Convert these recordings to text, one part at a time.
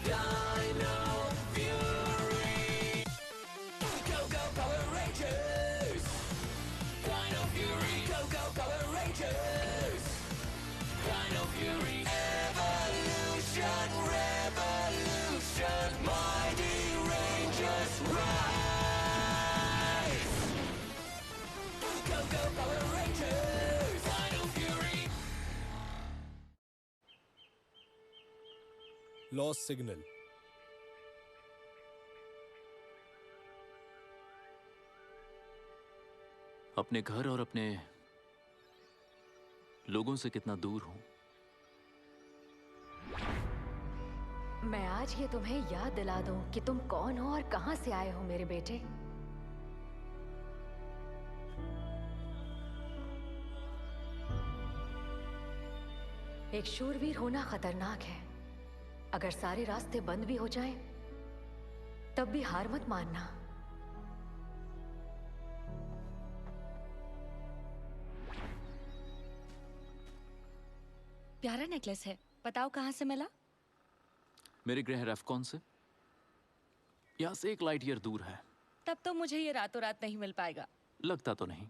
Dino Fury. Go go Power Rangers. Dino Fury. Go go Power Rangers. Dino Fury. Evolution, revolution. Mighty Rangers rise. Go go Power Rangers. Dino Fury. Loss signal. अपने घर और अपने लोगों से कितना दूर हूं। मैं आज ये तुम्हें याद दिला दूं कि तुम कौन हो और कहां से आए हो मेरे बेटे। एक शूरवीर होना खतरनाक है। अगर सारे रास्ते बंद भी हो जाएं, तब भी हार मत मानना। प्यारा नेकलेस है, बताओ कहाँ से मिला? मेरे ग्रह रेफकॉन से। यहां से 1 लाइट ईयर दूर है। तब तो मुझे ये रातों रात नहीं मिल पाएगा। लगता तो नहीं।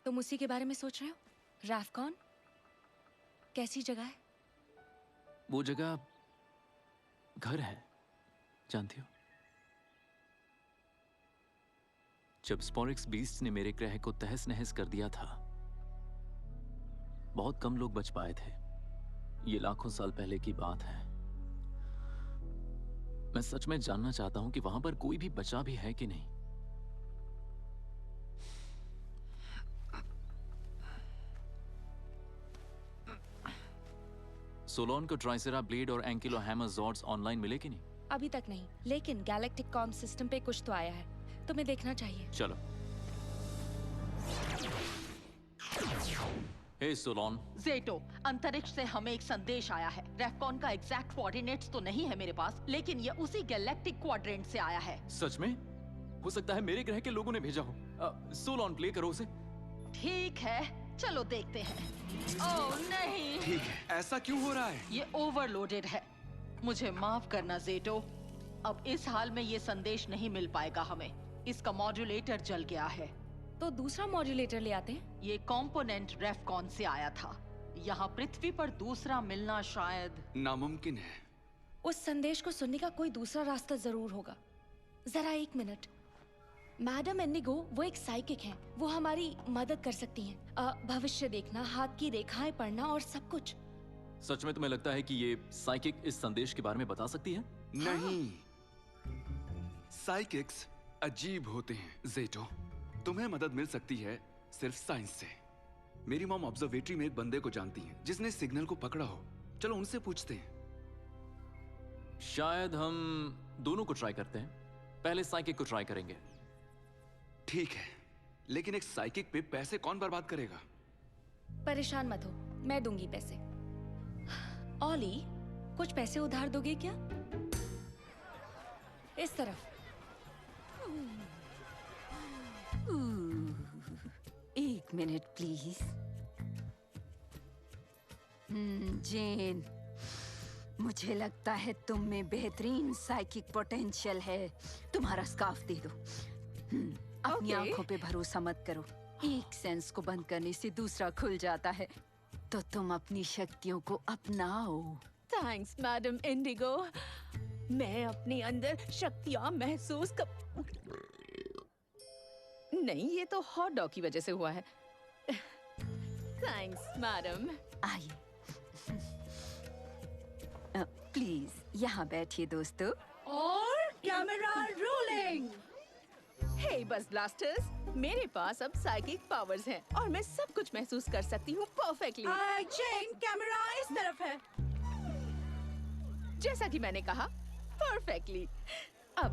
तुम उसी के बारे में सोच रहे हो? रेफकॉन कैसी जगह है? वो जगह घर है, जानती हो? जब स्पोरिक्स बीस्ट ने मेरे ग्रह को तहस नहस कर दिया था, बहुत कम लोग बच पाए थे। ये लाखों साल पहले की बात है। मैं सच में जानना चाहता हूं कि वहां पर कोई भी बचा भी है कि नहीं। सोलोन को ट्राइसेरा ब्लेड और एंकिलो हैमर जॉर्ड्स ऑनलाइन मिले कि नहीं? अभी तक नहीं, लेकिन गैलेक्टिक कॉम सिस्टम पे कुछ तो आया है। तुम्हें देखना चाहिए। चलो। हे सोलोन। ज़ेटो, अंतरिक्ष से हमें एक संदेश आया है। रेफकॉन का एग्जैक्ट कोऑर्डिनेट्स तो नहीं है मेरे पास, लेकिन ये उसी गैलेक्टिक क्वाड्रेंट से आया है। सच में? हो सकता है मेरे ग्रह के लोगों ने भेजा हो। सोलोन, प्ले करो उसे। ठीक है, चलो देखते हैं। ओह नहीं, ठीक है, ऐसा क्यों हो रहा है? ये ओवरलोडेड है। मुझे माफ करना ज़ेटो, अब इस हाल में ये संदेश नहीं मिल पाएगा हमें। इसका मॉड्यूलेटर जल गया है। तो दूसरा मॉड्यूलेटर ले आते हैं। ये कंपोनेंट रेफकॉन से आया था। यहाँ पृथ्वी पर दूसरा मिलना शायद नामुमकिन है। उस संदेश को सुनने का कोई दूसरा रास्ता जरूर होगा। जरा 1 मिनट। मैडम इंडिगो, वो एक साइकिक हैं। वो हमारी मदद कर सकती हैं। भविष्य देखना, हाथ की रेखाएं पढ़ना और सब कुछ। सच में तुम्हें लगता है कि ये साइकिक इस संदेश के बारे में बता सकती है? नहीं, साइकिक्स अजीब होते हैं ज़ेटो। तुम्हें मदद मिल सकती है सिर्फ साइंस से। मेरी मॉम ऑब्जर्वेटरी में एक बंदे को जानती हैं जिसने सिग्नल को पकड़ा हो। चलो उनसे पूछते हैं। शायद हम दोनों को ट्राई करते हैं। पहले साइकिक को ट्राई करेंगे। ठीक है, लेकिन एक साइकिक पे पैसे कौन बर्बाद करेगा? परेशान मत हो, मैं दूंगी पैसे। ऑली, कुछ पैसे उधार दोगे क्या? इस तरफ। 1 मिनट प्लीज। जेन, मुझे लगता है तुम में बेहतरीन साइकिक पोटेंशियल है। तुम्हारा स्कार्फ दे दो। अपनी आंखों पे भरोसा मत करो। एक सेंस को बंद करने से दूसरा खुल जाता है। तो तुम अपनी शक्तियों को अपनाओ। Thanks madam Indigo. मैं अपने अंदर शक्तियां महसूस कर... नहीं, ये तो हॉट डॉग की वजह से हुआ है। Thanks madam. आइए, प्लीज यहाँ बैठिए दोस्तों। और कैमरा रोलिंग। हे बस ब्लास्टर्स, मेरे पास अब साइकिक पावर्स हैं और मैं सब कुछ महसूस कर सकती हूँ परफेक्टली। चेन, कैमरा इस तरफ है। जैसा कि मैंने कहा, परफेक्टली। अब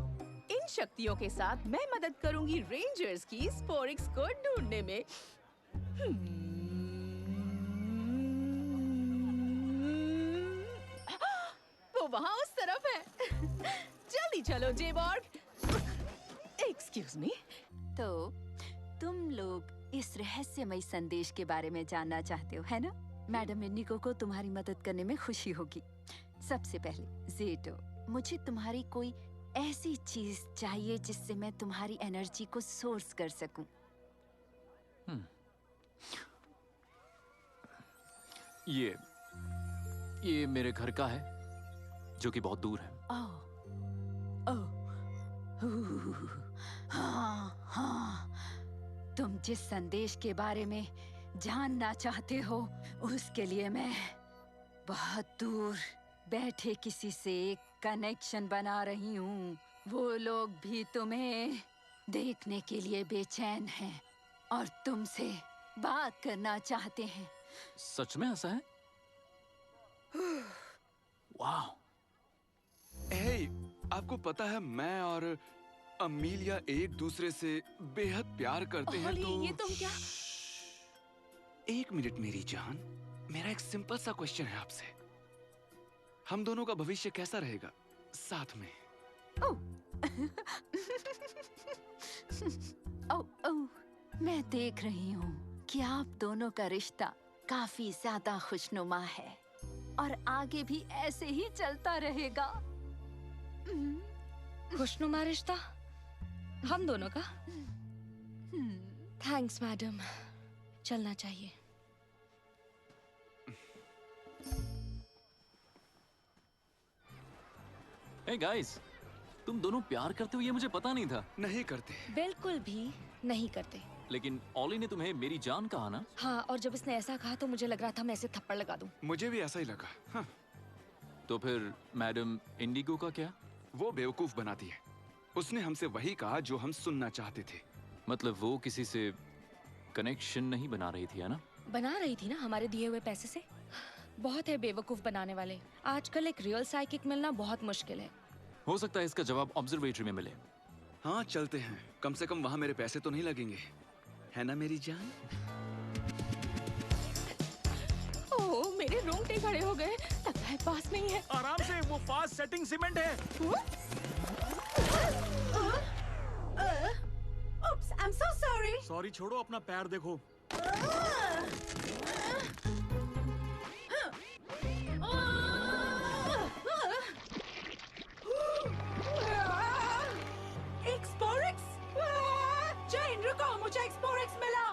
इन शक्तियों के साथ मैं मदद करूंगी रेंजर्स की स्पोरिक्स को ढूंढने में। वो वहाँ उस तरफ है। जल्दी चलो जेबॉर्ग। Excuse me. तो तुम लोग इस रहस्यमय संदेश के बारे में जानना चाहते हो, है ना? मैडम इंडिगो को तुम्हारी मदद करने में खुशी होगी। सबसे पहले ज़ेटो, मुझे तुम्हारी कोई ऐसी चीज चाहिए जिससे मैं तुम्हारी एनर्जी को सोर्स कर सकूं। ये मेरे घर का है, जो कि बहुत दूर है। ओह, हाँ, तुम जिस संदेश के बारे में जानना चाहते हो, उसके लिए मैं बहुत दूर बैठे किसी से एक कनेक्शन बना रही हूँ। वो लोग भी तुम्हें देखने के लिए बेचैन हैं और तुमसे बात करना चाहते हैं। सच में ऐसा है? वाह! हे, आपको पता है मैं और अमीलिया एक दूसरे से बेहद प्यार करते हैं। होली, तो ये तुम क्या? एक मिनट मेरी जान, मेरा एक सिंपल सा क्वेश्चन है आपसे। हम दोनों का भविष्य कैसा रहेगा साथ में? ओह, मैं देख रही हूँ कि आप दोनों का रिश्ता काफी ज्यादा खुशनुमा है और आगे भी ऐसे ही चलता रहेगा। खुशनुमा रिश्ता हम दोनों का? थैंक्स मैडम, चलना चाहिए। Hey guys, तुम दोनों प्यार करते हो ये मुझे पता नहीं था। नहीं करते। बिल्कुल भी नहीं करते। लेकिन ऑली ने तुम्हें मेरी जान कहा ना? हाँ, और जब इसने ऐसा कहा तो मुझे लग रहा था मैं ऐसे थप्पड़ लगा दूं। मुझे भी ऐसा ही लगा। हाँ। तो फिर मैडम इंडिगो का क्या? वो बेवकूफ बनाती है। उसने हमसे वही कहा जो हम सुनना चाहते थे। मतलब वो किसी से कनेक्शन नहीं बना रही थी, है ना? बना रही थी ना, हमारे दिए हुए पैसे से। बहुत है बेवकूफ बनाने वाले। आजकल एक रियल साइकिक मिलना बहुत मुश्किल है। हो सकता है इसका जवाब ऑब्जर्वेटरी में मिले। हाँ, चलते हैं। कम से कम वहाँ मेरे पैसे तो नहीं लगेंगे, है ना मेरी जान? ओह, मेरे रोंगटे खड़े हो गए। लगता है पास नहीं है। आराम से, वो फास्ट सेटिंग सीमेंट है। Oops, I'm so sorry. Sorry छोड़ो, अपना पैर देखो। Explorex? जैन रुको, मुझे Explorex मिला।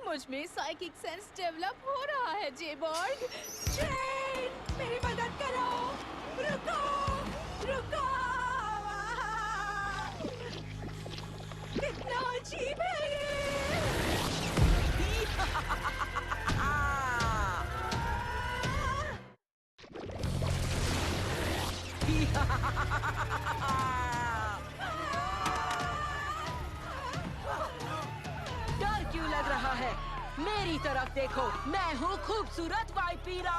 मुझ में साइकिक सेंस डेवलप हो रहा है, जेबॉर्ग। जैन, मेरी मदद करो। रुको, रुको। कितना अजीब है ये। डर क्यों लग रहा है? मेरी तरफ देखो, मैं हूँ खूबसूरत वाइपीरा।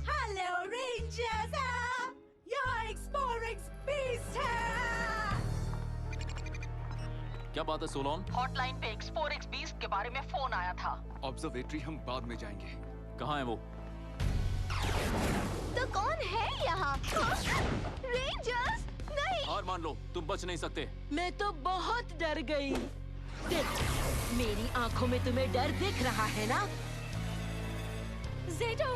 हेलो रेंजर्स, यहाँ Explorex बीस्ट है। क्या बात है सोलोन? हॉटलाइन पे Explorex बीस्ट के बारे में फोन आया था। ऑब्जर्वेटरी हम बाद में जाएंगे। कहाँ है वो? तो कौन है यहाँ? रेंजर्स? नहीं। हार मान लो, तुम बच नहीं सकते। मैं तो बहुत डर गई। देख, मेरी आंखों में तुम्हें डर दिख रहा है ना? ज़ेटो,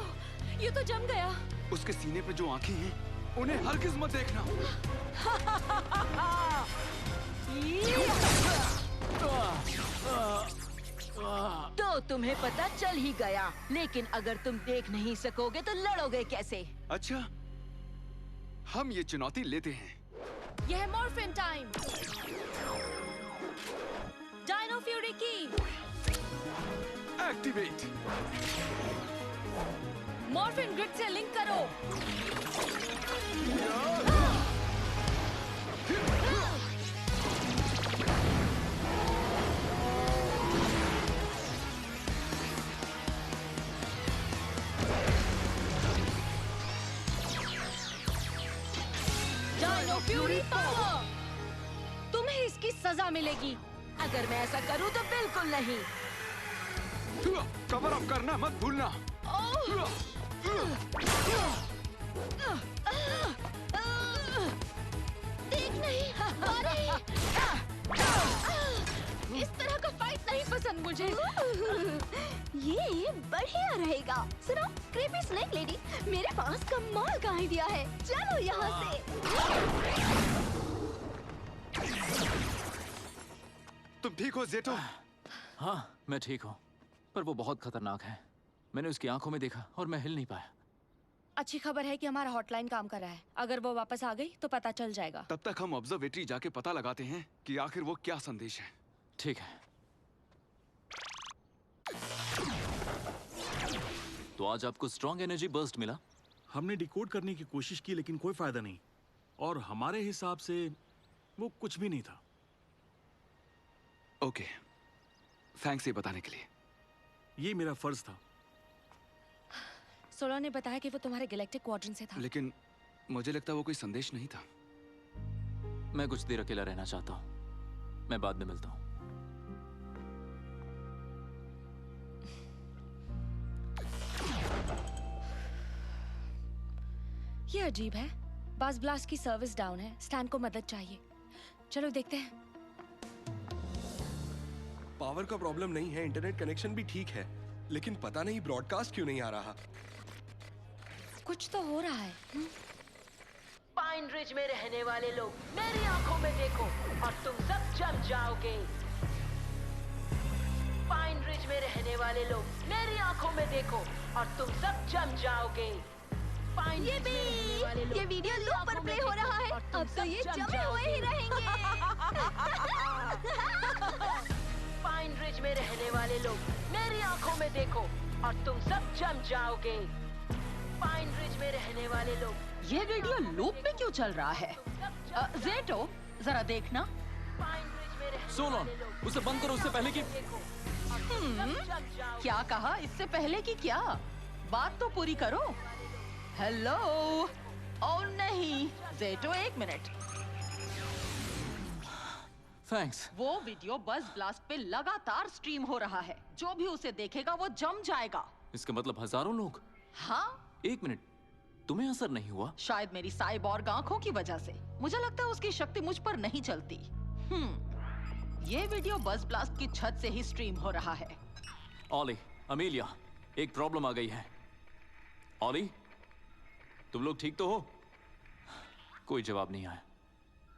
ये तो जम गया। उसके सीने पे जो आंखें हैं, उन्हें हरगिज मत देखना। तो तुम्हें पता चल ही गया, लेकिन अगर तुम देख नहीं सकोगे तो लड़ोगे कैसे? अच्छा, हम ये चुनौती लेते हैं। यह है मॉर्फिन टाइम। डायनो फ्यूरी की एक्टिवेट। मॉर्फिन ग्रिड से लिंक करो। Dino Fury power. तुम्हें इसकी सजा मिलेगी। अगर मैं ऐसा करूं तो बिल्कुल नहीं। कवर अप करना मत भूलना। देख नहीं, अरे! इस तरह का फाइट फाइट नहीं पसंद मुझे। ये बढ़िया रहेगा। सुनो क्रीपी स्नेक लेडी, मेरे पास कमाल का आइडिया है। चलो यहाँ से। तुम ठीक हो जेटो? हाँ, मैं ठीक हूँ, पर वो बहुत खतरनाक है। मैंने उसकी आंखों में देखा और मैं हिल नहीं पाया। अच्छी खबर है कि हमारा हॉटलाइन काम कर रहा है। अगर वो वापस आ गई तो पता चल जाएगा। तब तक हम ऑब्जर्वेटरी जाके पता लगाते हैं कि आखिर वो क्या संदेश है। ठीक है। तो आज आपको स्ट्रॉन्ग एनर्जी बर्स्ट मिला? हमने डिकोड करने की कोशिश की लेकिन कोई फायदा नहीं, और हमारे हिसाब से वो कुछ भी नहीं था। ओके, थैंक्स ये बताने के लिए। ये मेरा फर्ज था। सोलो ने बताया कि वो तुम्हारे गैलेक्टिक क्वाड्रेंट से था। लेकिन मुझे लगता वो कोई संदेश नहीं था। मैं कुछ देर अकेला रहना चाहता हूँ। मैं बाद में मिलता हूँ। ये अजीब है। बास ब्लास्ट की सर्विस डाउन है। स्टैन को मदद चाहिए। चलो देखते हैं। पावर का प्रॉब्लम नहीं है, इंटरनेट कनेक्शन भी ठीक है, लेकिन पता नहीं ब्रॉडकास्ट क्यों नहीं आ रहा। कुछ तो हो रहा है। पाइन रिज में रहने वाले लोग मेरी आंखों में देखो और तुम सब जम जाओगे। पाइन रिज में रहने वाले लोग मेरी आंखों में देखो और तुम सब जम जाओगे। पाइन ये भी ये वीडियो लूप पर प्ले हो रहा है। अब तो ये जमे हुए ही रहेंगे। पाइन रिज में रहने वाले लोग मेरी आंखों में देखो और तुम सब जम जाओगे। पाइन रिज में रहने वाले लोग। ये वीडियो लूप में क्यों चल रहा है? जेटो, जरा देखना। सोलोन, उसे बंद करो उससे पहले कि। क्या कहा? इससे पहले कि क्या? बात तो पूरी करो। हेलो। ओ नहीं, जेटो एक मिनट। थैंक्स। वो वीडियो बज़ ब्लास्ट पे लगातार स्ट्रीम हो रहा है। जो भी उसे देखेगा वो जम जाएगा। इसका मतलब हजारों लोग। हाँ। एक मिनट, तुम्हें असर नहीं हुआ? शायद मेरी साइबॉर्ग आंखों की वजह से। मुझे लगता है उसकी शक्ति मुझ पर नहीं चलती। ये वीडियो बज़ ब्लास्ट की छत से ही स्ट्रीम हो रहा है। ऑली, अमीलिया, एक प्रॉब्लम आ गई है। ऑली, तुम लोग ठीक तो हो? कोई जवाब नहीं आया।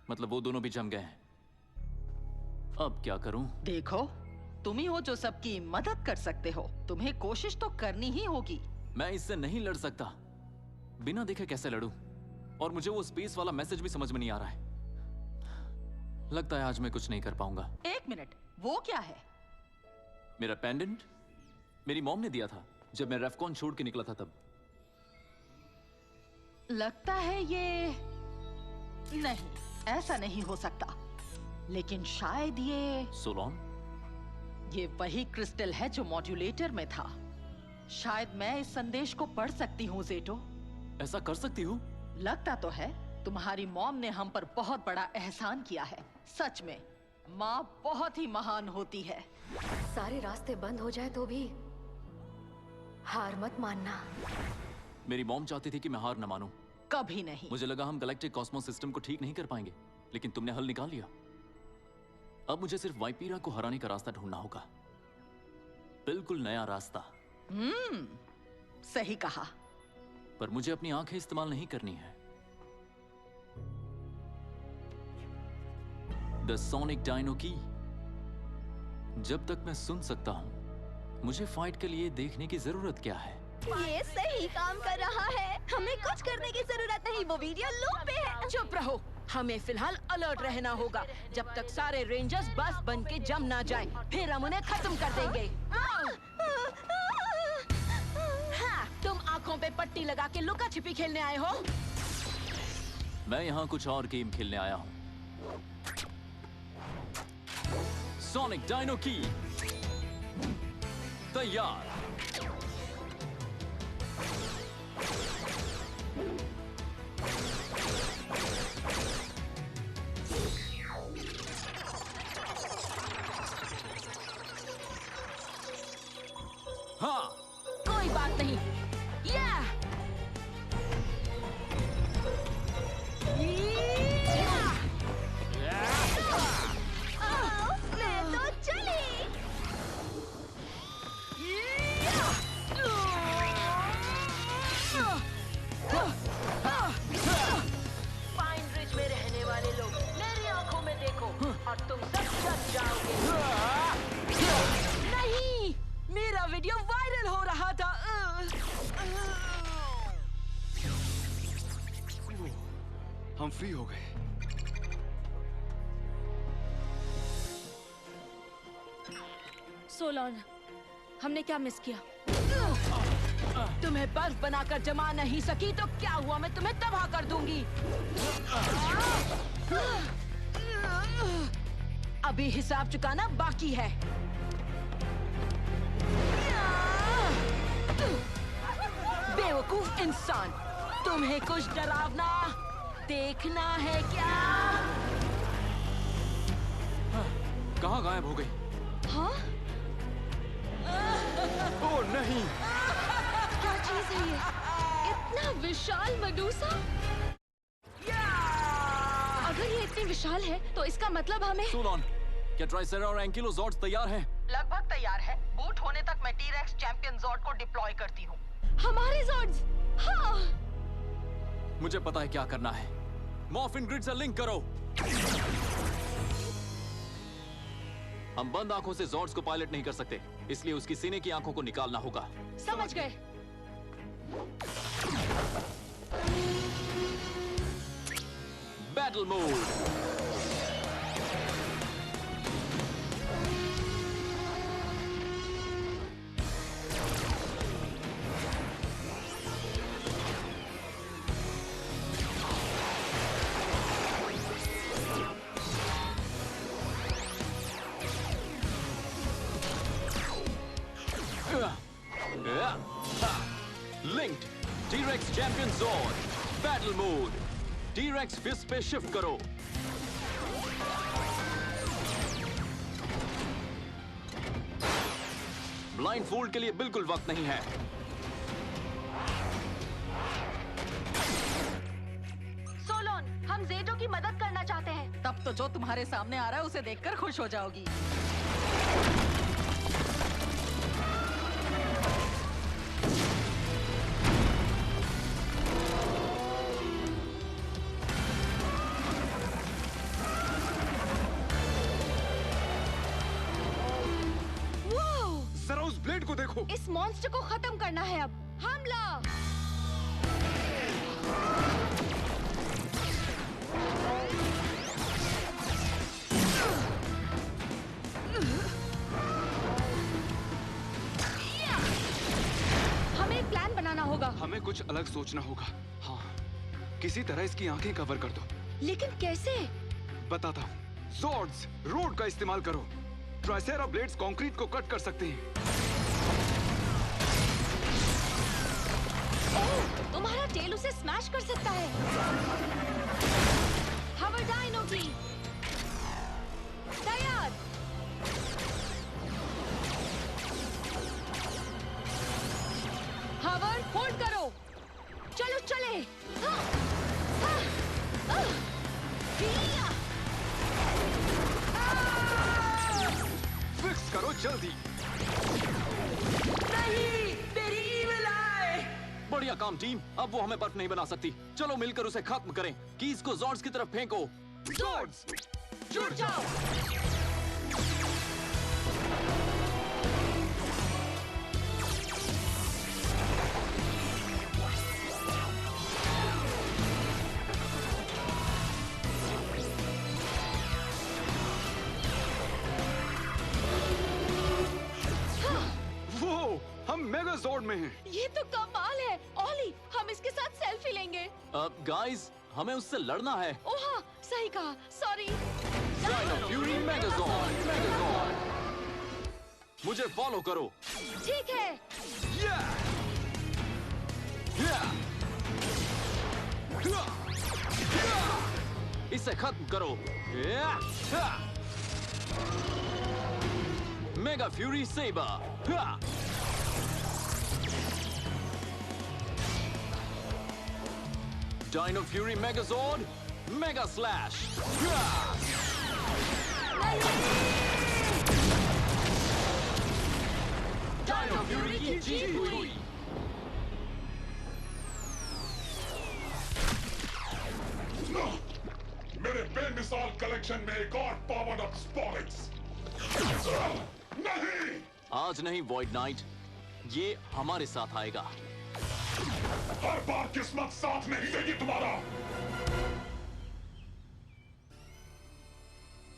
मतलब वो दोनों भी जम गए हैं। अब क्या करूं? देखो, तुम ही हो जो सबकी मदद कर सकते हो। तुम्हें कोशिश तो करनी ही होगी। मैं इससे नहीं लड़ सकता। बिना देखे कैसे लड़ूं? और मुझे वो स्पेस वाला मैसेज भी समझ में नहीं आ रहा है। लगता है आज मैं कुछ नहीं कर पाऊंगा। एक मिनट, वो क्या है? मेरा पेंडेंट मेरी मॉम ने दिया था जब मैं रेफकॉन छोड़ के निकला था तब। लगता है ये नहीं, ऐसा नहीं हो सकता। लेकिन शायद ये सोलोन, ये वही क्रिस्टल है जो मॉड्यूलेटर में था। शायद मैं इस संदेश को पढ़ सकती हूँ जेटो। ऐसा कर सकती हूँ? लगता तो है। तुम्हारी मॉम ने हम पर बहुत बड़ा एहसान किया है। सच में माँ बहुत ही महान होती है। सारे रास्ते बंद हो जाए तो भी हार मत मानना। मेरी मॉम चाहती थी कि मैं हार न मानूं। कभी नहीं। मुझे लगा हम गैलेक्टिक कॉस्मोस सिस्टम को ठीक नहीं कर पाएंगे, लेकिन तुमने हल निकाल लिया। अब मुझे सिर्फ वाइपीरा को हराने का रास्ता ढूंढना होगा। बिल्कुल नया रास्ता। सही कहा। पर मुझे अपनी आंखें इस्तेमाल नहीं करनी है। द सोनिक डायनो की। जब तक मैं सुन सकता हूं, मुझे फाइट के लिए देखने की जरूरत क्या है? ये सही काम कर रहा है। हमें कुछ करने की जरूरत नहीं। वो वीडियो लूप पे है। चुप रहो। हमें फिलहाल अलर्ट रहना होगा जब तक सारे रेंजर्स बस बन के जम ना जाएं। फिर हम उन्हें खत्म कर देंगे। हाँ, तुम आंखों पे पट्टी लगा के लुका छिपी खेलने आए हो? मैं यहाँ कुछ और गेम खेलने आया हूँ। सोनिक डायनो की तैयार। हाँ, कोई बात नहीं। मैं तो चली। फ्री हो गए। सोलोन, हमने क्या मिस किया? तुम्हें बर्फ बनाकर जमा नहीं सकी तो क्या हुआ, मैं तुम्हें तबाह कर दूंगी। अभी हिसाब चुकाना बाकी है। बेवकूफ इंसान, तुम्हें कुछ डरावना देखना है क्या? कहाँ गायब हो गई? हाँ? ओ नहीं! क्या चीज है ये? इतना विशाल मेडूसा? अगर ये इतनी विशाल है तो इसका मतलब हमें... सोलोन, क्या ट्राइसेरा और एंकिलोज़ॉर्ड्स तैयार हैं? लगभग तैयार है। बूट होने तक मैं टी-रेक्स चैंपियन ज़ॉर्ड को डिप्लॉय करती हूँ। हमारे ज़ॉर्ड्स! हाँ! मुझे पता है क्या करना है। मॉर्फिन ग्रिड से लिंक करो। हम बंद आंखों से ज़ॉर्ड्स को पायलट नहीं कर सकते, इसलिए उसकी सीने की आंखों को निकालना होगा। समझ गए। Battle mode. Linked T-Rex champion zord battle mode. T-Rex fist पे शिफ्ट करो। ब्लाइंड फोल्ड के लिए बिल्कुल वक्त नहीं है। सोलोन, हम ज़ेटो की मदद करना चाहते हैं। तब तो जो तुम्हारे सामने आ रहा है उसे देखकर खुश हो जाओगी। जरा उस ब्लेड को देखो। इस मॉन्स्टर को खत्म करना है अब। हमला! हमें एक प्लान बनाना होगा। हमें कुछ अलग सोचना होगा। हाँ, किसी तरह इसकी आंखें कवर कर दो। लेकिन कैसे? बताता हूँ। ज़ॉर्ड्स, रोड का इस्तेमाल करो। ट्राइसेरा ब्लेड्स कंक्रीट को कट कर सकते हैं। ओह, तुम्हारा टेल उसे स्मैश कर सकता है। हवर डायनो की तैयार। हवर होल्ड करो। चलो चले। हाँ, हाँ, हाँ, हिया। फिक्स करो जल्दी। नहीं, तेरी ईविल आई। बढ़िया काम टीम। अब वो हमें बर्फ नहीं बना सकती। चलो मिलकर उसे खत्म करें। कीज को ज़ॉर्ड्स की तरफ फेंको। ज़ॉर्ड्स, जुट जाओ। हम मेगाज़ॉर्ड में हैं। ये तो कमाल है। ऑली, हम इसके साथ सेल्फी लेंगे। गाइस, हमें उससे लड़ना है। ओह हाँ, सही कहा। सॉरी। Dino fury megazord. मुझे फॉलो करो। ठीक है। इसे खत्म करो। Mega fury saber. Dino Fury Megazord, Mega Slash. Dino Fury की जीत हुई। मेरे बेमिसाल कलेक्शन में एक और पावर अप स्पॉलिक्स। नहीं! आज नहीं वॉइड नाइट, ये हमारे साथ आएगा। हर बार किस्मत साथ नहीं देगी तुम्हारा।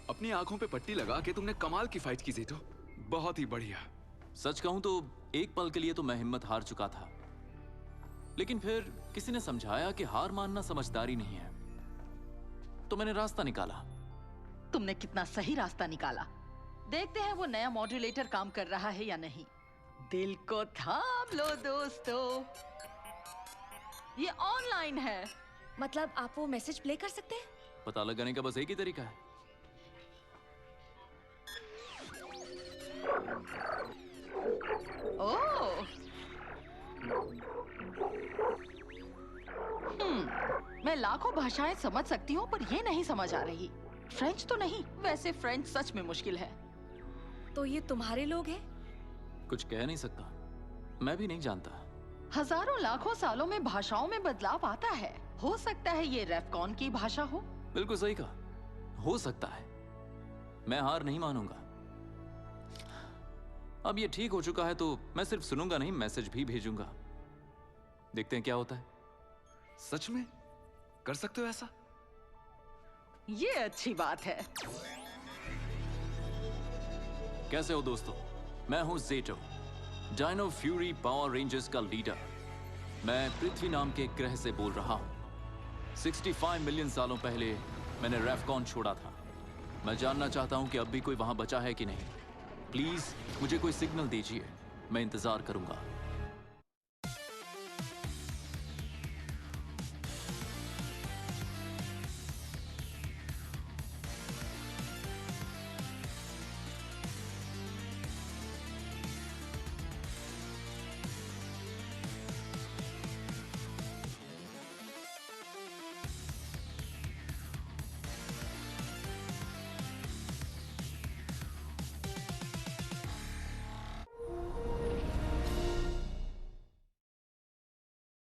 अपनी आंखों पे पट्टी लगा के तुमने कमाल की फाइट की जेटो। बहुत ही बढ़िया। सच कहूं तो एक पल के लिए तो मैं हिम्मत हार चुका था, लेकिन फिर किसी ने समझाया कि हार मानना समझदारी नहीं है, तो मैंने रास्ता निकाला। तुमने कितना सही रास्ता निकाला। देखते हैं वो नया मॉड्यूलेटर काम कर रहा है या नहीं। दिल को थाम लो दोस्तों, ये ऑनलाइन है। मतलब आप वो मैसेज प्ले कर सकते हैं? पता लगाने का बस एक ही तरीका है। ओह, मैं लाखों भाषाएं समझ सकती हूँ, पर ये नहीं समझ आ रही। फ्रेंच तो नहीं, वैसे फ्रेंच सच में मुश्किल है। तो ये तुम्हारे लोग हैं? कुछ कह नहीं सकता, मैं भी नहीं जानता। हजारों लाखों सालों में भाषाओं में बदलाव आता है। हो सकता है ये रेफकॉन की भाषा हो। बिल्कुल सही कहा, हो सकता है। मैं हार नहीं मानूंगा। अब ये ठीक हो चुका है तो मैं सिर्फ सुनूंगा नहीं, मैसेज भी भेजूंगा। देखते हैं क्या होता है। सच में कर सकते हो ऐसा? ये अच्छी बात है। कैसे हो दोस्तों? मैं हूं ज़ेटो, डायनो फ्यूरी पावर रेंजर्स का लीडर। मैं पृथ्वी नाम के ग्रह से बोल रहा हूं। 65 मिलियन सालों पहले मैंने रेफकॉन छोड़ा था। मैं जानना चाहता हूं कि अब भी कोई वहां बचा है कि नहीं। प्लीज मुझे कोई सिग्नल दीजिए, मैं इंतजार करूंगा।